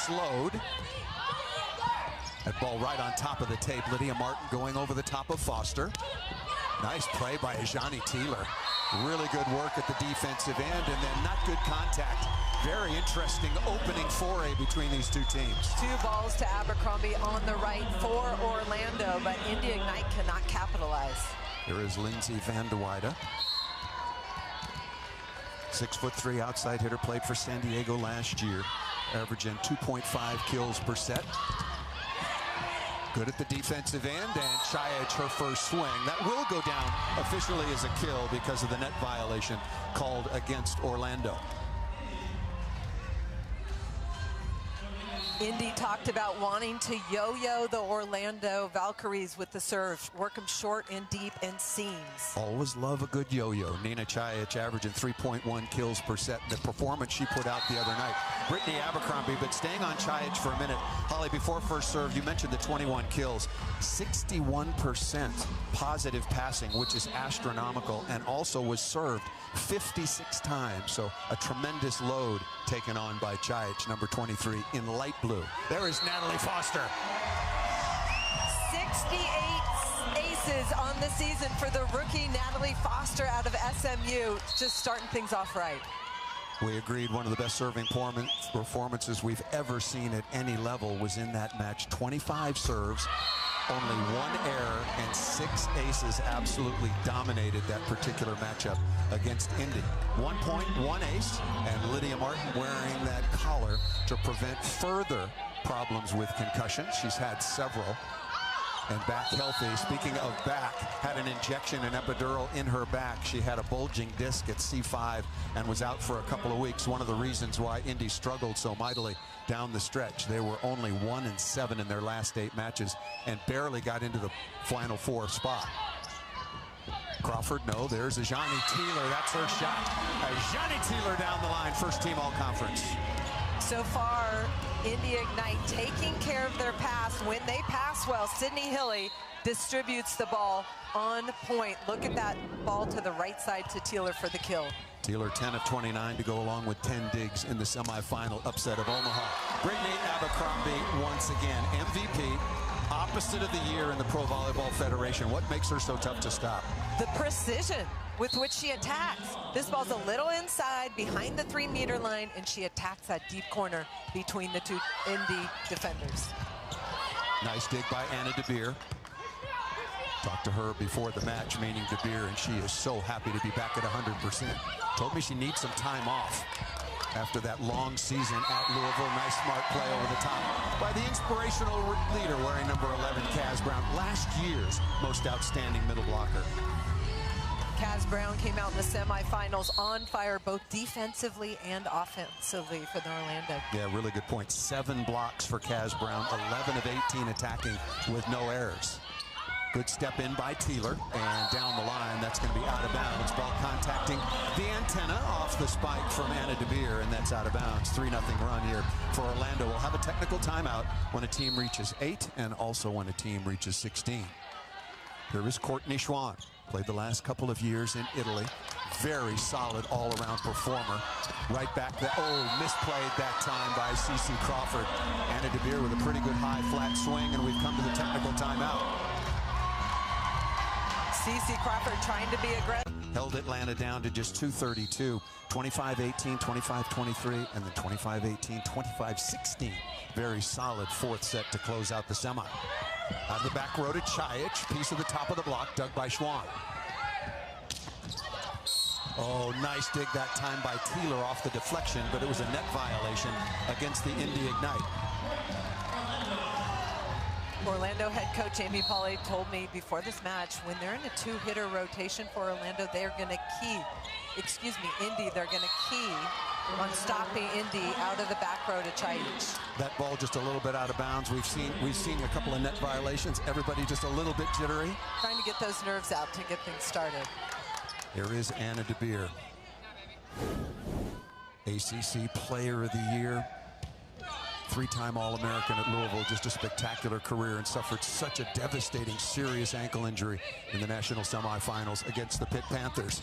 slowed. That ball right on top of the tape. Lydia Martin going over the top of Foster. Nice play by Ajani Teeler. Really good work at the defensive end, and then not good contact. Very interesting opening foray between these two teams. 2 balls to Abercrombie on the right for Orlando, but India Ignite cannot capitalize. Here is Lindsay Van de Weyde. 6'3" outside hitter, played for San Diego last year, averaging 2.5 kills per set. Good at the defensive end, and Chiach her first swing. That will go down officially as a kill because of the net violation called against Orlando. Indy talked about wanting to yo-yo the Orlando Valkyries with the serve, work them short and deep and seams. Always love a good yo-yo. Nina Chiach averaging 3.1 kills per set. The performance she put out the other night. Brittany Abercrombie, but staying on Chiach for a minute. Holly, before first serve, you mentioned the 21 kills. 61% positive passing, which is astronomical, and also was served 56 times. So a tremendous load taken on by Chiach, number 23 in light blue. There is Natalie Foster. 68 aces on the season for the rookie Natalie Foster out of SMU. Just starting things off right. We agreed one of the best serving performances we've ever seen at any level was in that match. 25 serves, only 1 error, and 6 aces. Absolutely dominated that particular matchup against Indy. 1 point, 1 ace, and Lydia Martin wearing that collar to prevent further problems with concussion. She's had several. And back healthy. Speaking of back, had an injection, an epidural in her back. She had a bulging disc at C5 and was out for a couple of weeks. One of the reasons why Indy struggled so mightily down the stretch. They were only 1-7 in their last 8 matches and barely got into the final 4 spot. Crawford, no, there's Ajani Teeler. That's her shot. Ajani Teeler down the line, first team all-conference. So far, India Ignite taking care of their pass. When they pass well, Sydney Hilly distributes the ball on point. Look at that ball to the right side to Teeler for the kill. Teeler 10 of 29 to go along with 10 digs in the semifinal upset of Omaha. Brittany Abercrombie once again MVP, opposite of the year in the Pro Volleyball Federation. What makes her so tough to stop? The precision with which she attacks. This ball's a little inside behind the 3-meter line, and she attacks that deep corner between the 2 Indy defenders. Nice dig by Anna De Beer. Talked to her before the match, meaning De Beer, and she is so happy to be back at 100%. Told me she needs some time off after that long season at Louisville. Nice smart play over the top by the inspirational leader wearing number 11, Kaz Brown, last year's most outstanding middle blocker. Kaz Brown came out in the semifinals on fire, both defensively and offensively for the Orlando. Yeah, really good point. 7 blocks for Kaz Brown, 11 of 18 attacking with no errors. Good step in by Teeler, and down the line, that's going to be out of bounds. Ball contacting the antenna off the spike from Anna De Beer, and that's out of bounds. 3-0 run here for Orlando. We'll have a technical timeout when a team reaches 8 and also when a team reaches 16. Here is Courtney Schwann. Played the last couple of years in Italy. Very solid all-around performer. Right back there. Oh, misplayed that time by CeCe Crawford. Anna De Beer with a pretty good high flat swing, and we've come to the technical timeout. CeCe Crawford trying to be aggressive. Held Atlanta down to just 232. 25-18, 25-23, and then 25-18, 25-16. Very solid 4th set to close out the semi. Out of the back row to Chiach, piece of the top of the block, dug by Schwann. Oh, nice dig that time by Teeler off the deflection, but it was a net violation against the Indy Ignite. Orlando head coach Amy Pauley told me before this match, when they're in a 2-hitter rotation for Orlando, they're going to Indy, they're going to key on stopping Indy out of the back row to Chiach. That ball just a little bit out of bounds. We've seen a couple of net violations. Everybody just a little bit jittery. Trying to get those nerves out to get things started. Here is Anna De Beer. ACC Player of the Year. 3-time All-American at Louisville, just a spectacular career, and suffered such a devastating, serious ankle injury in the national semifinals against the Pitt Panthers.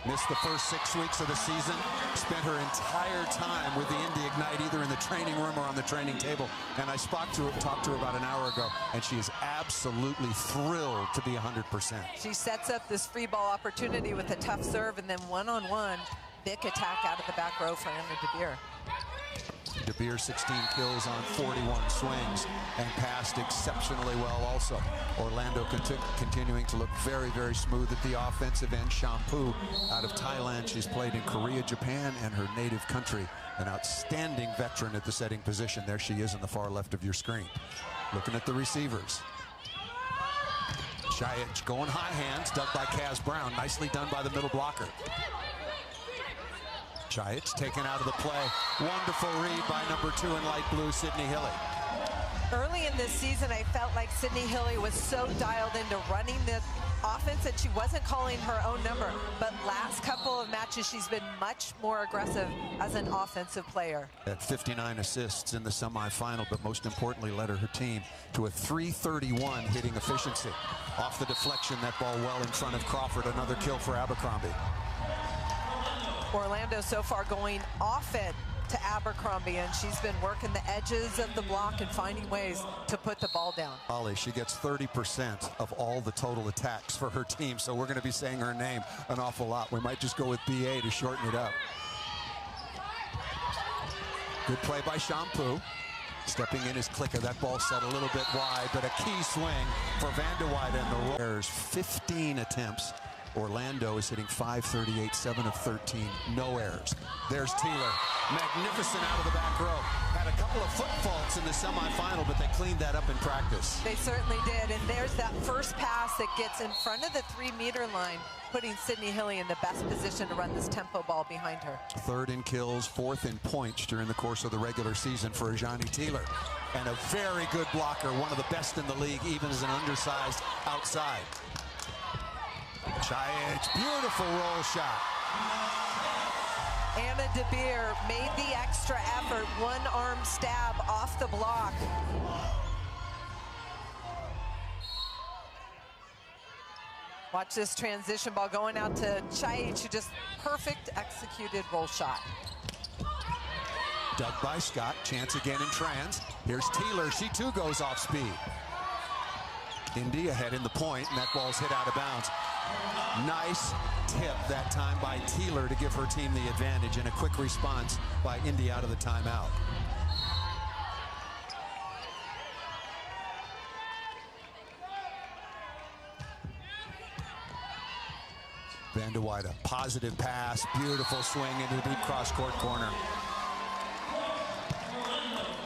Missed the first 6 weeks of the season. Spent her entire time with the Indy Ignite, either in the training room or on the training table. And I talked to her about an hour ago, and she is absolutely thrilled to be 100%. She sets up this free ball opportunity with a tough serve, and then one-on-one, big attack out of the back row for Anna De Beer. De Beer 16 kills on 41 swings and passed exceptionally well also. Orlando continuing to look very, very smooth at the offensive end. Shampoo out of Thailand. She's played in Korea, Japan, and her native country. An outstanding veteran at the setting position. There she is in the far left of your screen. Looking at the receivers. Shaich going high hands, dug by Kaz Brown. Nicely done by the middle blocker. Shaich taken out of the play. Wonderful read by number 2 in light blue, Sydney Hilly. Early in this season, I felt like Sydney Hilly was so dialed into running the offense that she wasn't calling her own number. But last couple of matches, she's been much more aggressive as an offensive player. At 59 assists in the semifinal, but most importantly, led her team to a .331 hitting efficiency. Off the deflection, that ball well in front of Crawford. Another kill for Abercrombie. Orlando so far going off it to Abercrombie, and she's been working the edges of the block and finding ways to put the ball down. Ollie, she gets 30% of all the total attacks for her team, so we're going to be saying her name an awful lot. We might just go with BA to shorten it up. Good play by Shampoo. Stepping in is Clicker. That ball set a little bit wide, but a key swing for Van de Weyden and the Warriors. 15 attempts. Orlando is hitting .538, 7 of 13, no errors. There's Taylor, magnificent out of the back row. Had a couple of foot faults in the semifinal, but they cleaned that up in practice. They certainly did, and there's that first pass that gets in front of the 3-meter line, putting Sydney Hilly in the best position to run this tempo ball behind her. 3rd in kills, 4th in points during the course of the regular season for Ajani Taylor. And a very good blocker, one of the best in the league, even as an undersized outside. Shaich, beautiful roll shot. Anna De Beer made the extra effort, one-arm stab off the block. Watch this transition ball going out to Shaich, who just perfect executed roll shot. Dug by Scott, chance again in trans. Here's Taylor, she too goes off speed. Indy ahead in the point, and that ball's hit out of bounds. Nice tip that time by Taylor to give her team the advantage, and a quick response by Indy out of the timeout. Van de Weyden, positive pass, beautiful swing into the deep cross-court corner.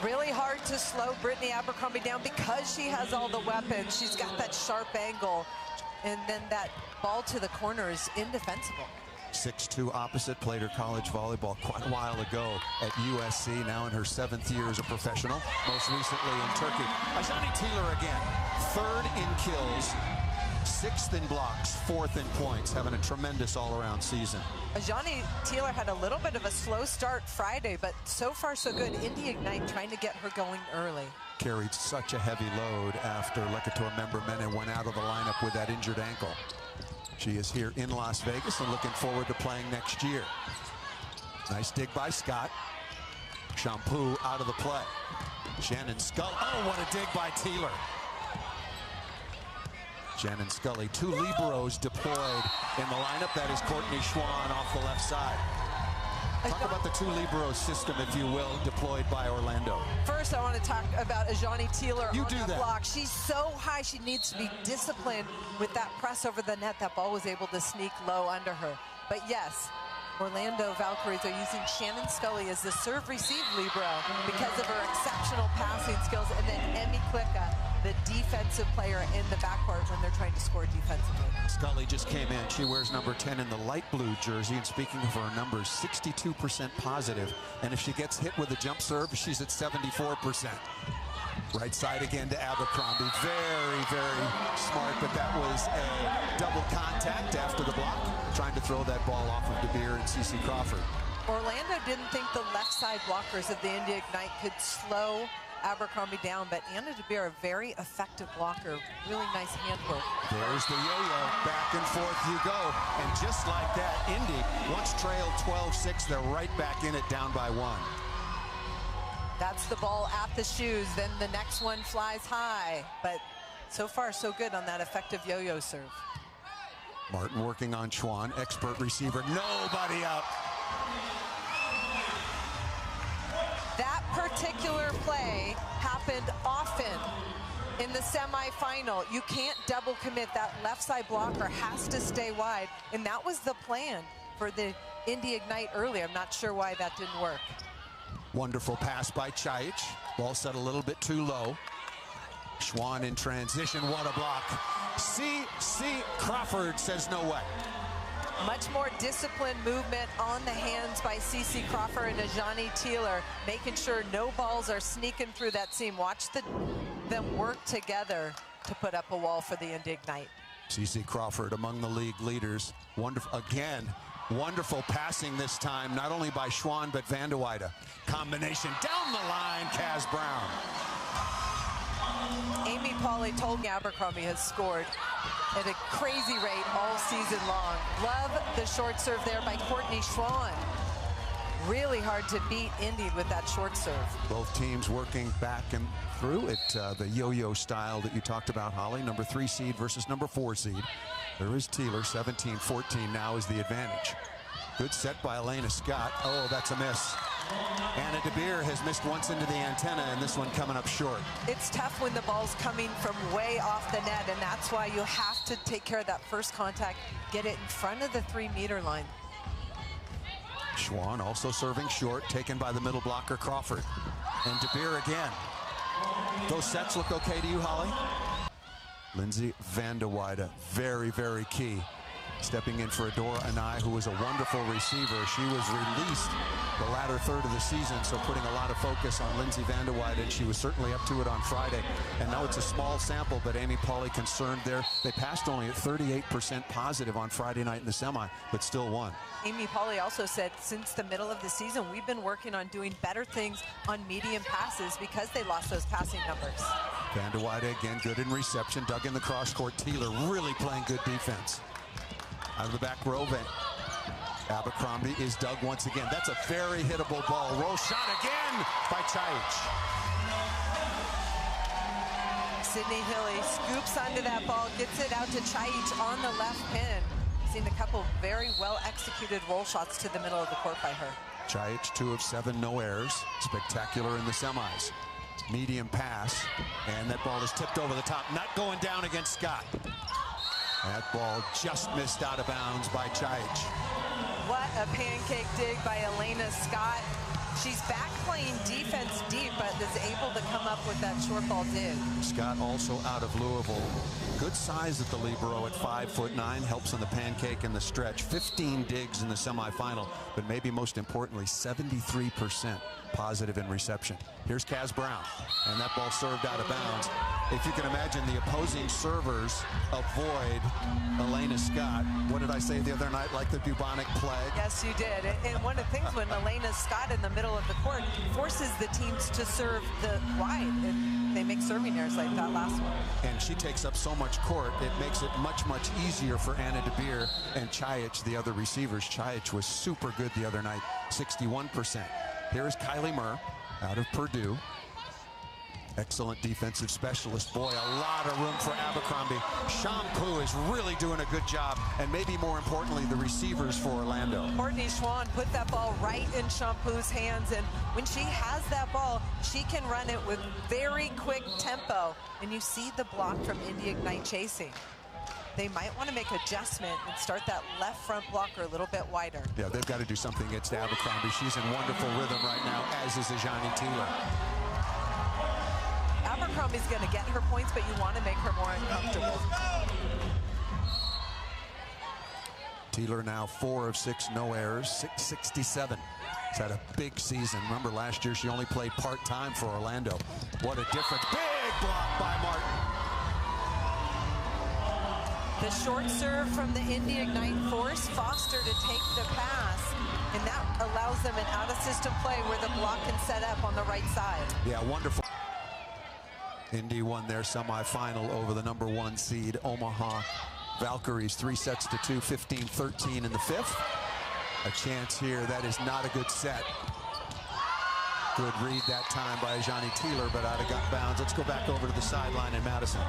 Really hard to slow Brittany Abercrombie down because she has all the weapons. She's got that sharp angle, and then that ball to the corner is indefensible. 6'2" opposite, played her college volleyball quite a while ago at USC, now in her 7th year as a professional, most recently in Turkey. Ajani Taylor again, 3rd in kills, 6th in blocks, 4th in points, having a tremendous all-around season. Ajani Taylor had a little bit of a slow start Friday, but so far so good. Indy Ignite trying to get her going early. Carried such a heavy load after Lekator member Mene went out of the lineup with that injured ankle. She is here in Las Vegas and looking forward to playing next year. Nice dig by Scott. Shampoo out of the play. Shannon Scully. Oh, what a dig by Taylor. Shannon Scully, 2 liberos deployed in the lineup. That is Courtney Schwann off the left side. Talk about the 2 libero system, if you will, deployed by Orlando. First, I want to talk about Ajani Taylor on that block. She's so high, she needs to be disciplined with that press over the net. That ball was able to sneak low under her. But yes, Orlando Valkyries are using Shannon Scully as the serve-receive libero because of her exceptional passing skills, and then Emmy Klicka, the defensive player in the backcourt when they're trying to score defensively. Scully just came in. She wears number 10 in the light blue jersey, and speaking of her numbers, 62% positive, and if she gets hit with a jump serve, she's at 74%. Right side again to Abercrombie. Very, very smart, but that was a double contact after the block, trying to throw that ball off of De Beer and CeCe Crawford. Orlando didn't think the left side blockers of the Indy Ignite could slow Abercrombie down, but Anna DeBeer, a very effective blocker, really nice handwork. There's the yo-yo, back and forth you go. And just like that, Indy once trailed 12-6, they're right back in it, down by 1. That's the ball at the shoes, then the next one flies high, but so far so good on that effective yo-yo serve. Martin working on Schwan, expert receiver, nobody up. That particular play happened often in the semifinal. You can't double commit. That left side blocker has to stay wide, and that was the plan for the Indy Ignite earlier. I'm not sure why that didn't work. Wonderful pass by Chaich. Ball set a little bit too low. Schwan in transition, what a block. C.C. Crawford says no way. Much more disciplined movement on the hands by C.C. Crawford and Ajani Taylor, making sure no balls are sneaking through that seam. Watch them work together to put up a wall for the Indy Ignite. C.C. Crawford among the league leaders. Wonderful, again, wonderful passing this time, not only by Schwan, but Van de Weyde. Combination down the line, Kaz Brown. Amy Pauley told me Abercrombie has scored at a crazy rate all season long. Love the short serve there by Courtney Schwan. Really hard to beat Indy with that short serve. Both teams working back and through it, the yo-yo style that you talked about, Holly. Number 3 seed versus number 4 seed. There is Taylor, 17-14 now is the advantage. Good set by Elena Scott. Oh, that's a miss. Anna DeBeer has missed once into the antenna, and this one coming up short. It's tough when the ball's coming from way off the net, and that's why you have to take care of that first contact, get it in front of the 3-meter line. Schwan also serving short, taken by the middle blocker Crawford. And DeBeer again. Those sets look okay to you, Holly? Lindsay Van de Weyde, very, very key. Stepping in for Adora Anai, who was a wonderful receiver. She was released the latter third of the season, so putting a lot of focus on Lindsay Van de Weyde, and she was certainly up to it on Friday. And now it's a small sample, but Amy Pauley concerned there. They passed only at 38% positive on Friday night in the semi, but still won. Amy Pauley also said since the middle of the season, we've been working on doing better things on medium passes because they lost those passing numbers. Van de Weyde again good in reception, dug in the cross court. Taylor really playing good defense. Out of the back row, Abercrombie is dug once again. That's a very hittable ball. Roll shot again by Chaich. Sydney Hilly scoops onto that ball, gets it out to Chaich on the left pin. Seen a couple very well executed roll shots to the middle of the court by her. Chaich, 2 of 7, no errors. Spectacular in the semis. Medium pass, and that ball is tipped over the top, not going down against Scott. That ball just missed out of bounds by Chaich. What a pancake dig by Elena Scott. She's back playing defense deep, but is able to come up with that short ball dig. Scott also out of Louisville. Good size at the libero at 5'9", helps on the pancake and the stretch. 15 digs in the semifinal, but maybe most importantly, 73% positive in reception. Here's Kaz Brown, and that ball served out of bounds. If you can imagine, the opposing servers avoid Elena Scott. What did I say the other night, like the bubonic plague? Yes, you did. And one of the things when Elena Scott in the middle of the court forces the teams to serve the wide, and they make serving errors like that last one. And she takes up so much court, it makes it much, much easier for Anna DeBeer and Chaich, the other receivers. Chaich was super good the other night, 61%. Here's Kylie Murr out of Purdue. Excellent defensive specialist. Boy, a lot of room for Abercrombie. Shampoo is really doing a good job, and maybe more importantly, the receivers for Orlando. Courtney Schwan put that ball right in Shampoo's hands, and when she has that ball, she can run it with very quick tempo, and you see the block from Indy Ignite chasing. They might want to make adjustment and start that left front blocker a little bit wider. Yeah, they've got to do something against Abercrombie. She's in wonderful rhythm right now, as is Ajani Taylor. Abercrombie's going to get her points, but you want to make her more uncomfortable. Taylor now 4 of 6, no errors, 667. She's had a big season. Remember, last year she only played part-time for Orlando. What a difference. Big block by Martin. The short serve from the Indy Ignite force Foster to take the pass, and that allows them an out-of-system play where the block can set up on the right side. Yeah, wonderful. Indy won their semifinal over the #1 seed, Omaha Valkyries, 3-2, 15-13 in the fifth. A chance here. That is not a good set. Good read that time by Johnny Taylor, but out of bounds. Let's go back over to the sideline in Madison.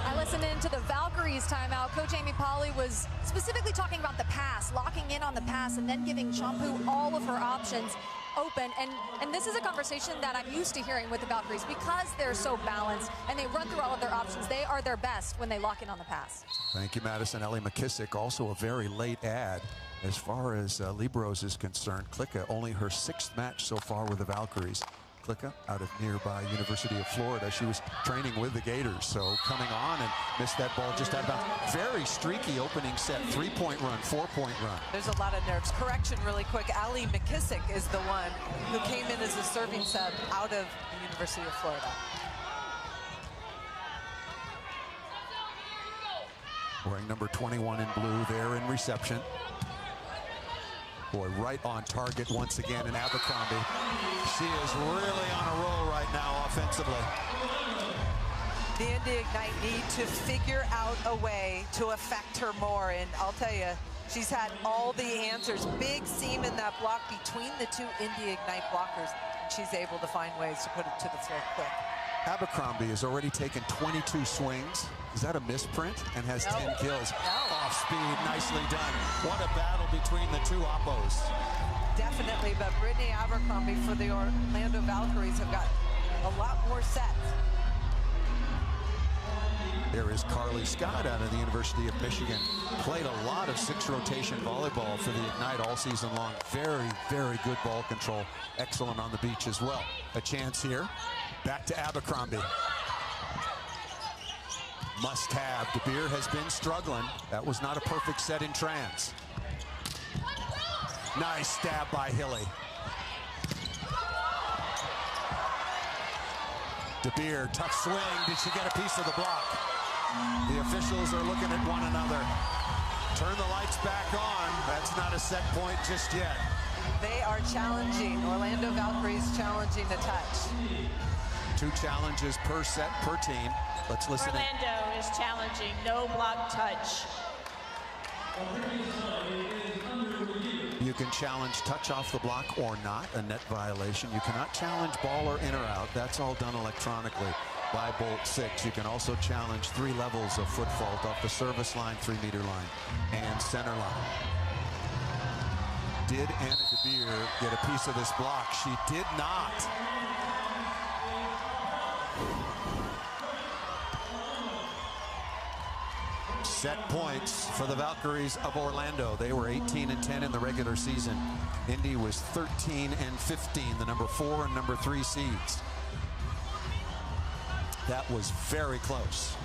I listened into the Valkyries timeout. Coach Amy Polly was specifically talking about the pass, locking in on the pass, and then giving Champu all of her options open. And this is a conversation that I'm used to hearing with the Valkyries because they're so balanced and they run through all of their options. They are their best when they lock in on the pass. Thank you, Madison. Ellie McKissick, also a very late ad. As far as Libros is concerned, Klicka, only her 6th match so far with the Valkyries. Klicka out of nearby University of Florida. She was training with the Gators, so coming on and missed that ball just out of bounds. Very streaky opening set, 3-point run, 4-point run. There's a lot of nerves. Correction really quick. Ellie McKissick is the one who came in as a serving sub out of the University of Florida. Wearing number 21 in blue there in reception. Boy, right on target once again in Abercrombie. She is really on a roll right now offensively. The Indy Ignite need to figure out a way to affect her more, and I'll tell you, she's had all the answers. Big seam in that block between the two Indy Ignite blockers, and she's able to find ways to put it to the floor quick. Abercrombie has already taken 22 swings. Is that a misprint? And has 10 kills. Off speed, nicely done. What a battle between the two oppos. Definitely, but Brittany Abercrombie for the Orlando Valkyries have got a lot more sets. There is Carly Scott out of the University of Michigan. Played a lot of 6-rotation volleyball for the Ignite all season long. Very, very good ball control. Excellent on the beach as well. A chance here. Back to Abercrombie. Must have. De Beer has been struggling. That was not a perfect set in trans. Nice stab by Hilly. De Beer, tough swing. Did she get a piece of the block? The officials are looking at one another. Turn the lights back on. That's not a set point just yet. They are challenging. Orlando Valkyries challenging the touch. 2 challenges per set per team. Let's listen. Orlando is challenging no block touch. You can challenge touch off the block or not, a net violation. You cannot challenge ball or in or out. That's all done electronically by Bolt 6. You can also challenge 3 levels of foot fault off the service line, 3-meter line, and center line. Did Anna De Beer get a piece of this block? She did not. Set points for the Valkyries of Orlando. They were 18-10 in the regular season. Indy was 13-15, the number 4 and number 3 seeds. That was very close.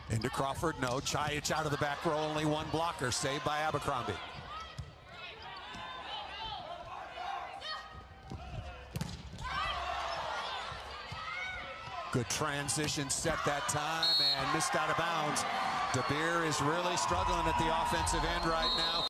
Into Crawford, no. Chaich out of the back row, only 1 blocker, saved by Abercrombie. Good transition set that time and missed out of bounds. De Beer is really struggling at the offensive end right now.